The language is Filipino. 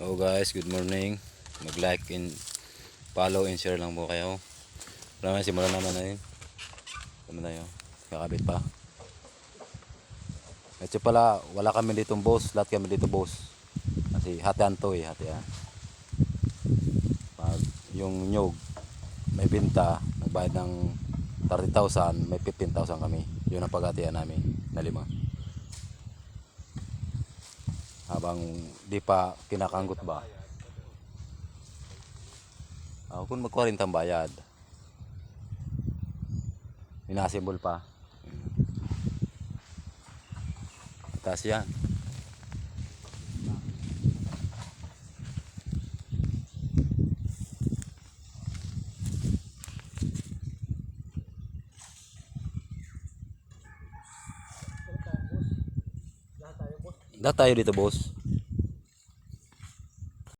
Hello guys, good morning. Mag-like and follow and share lang po kayo. Naman simulan naman na yun. Tama tayo. Kakabit pa. Ito pala, wala kami dito boss. Lahat kami dito boss. Kasi hatian to hatian. Pag yung nyog may binta, nagbayad ng 30,000, may 15,000 kami. Yun ang paghatian namin na 5. Habang di pa kinakanggot ba, kung mag-40 ang bayad, minasimbol pa. Taas yan. Lahat tayo dito boss.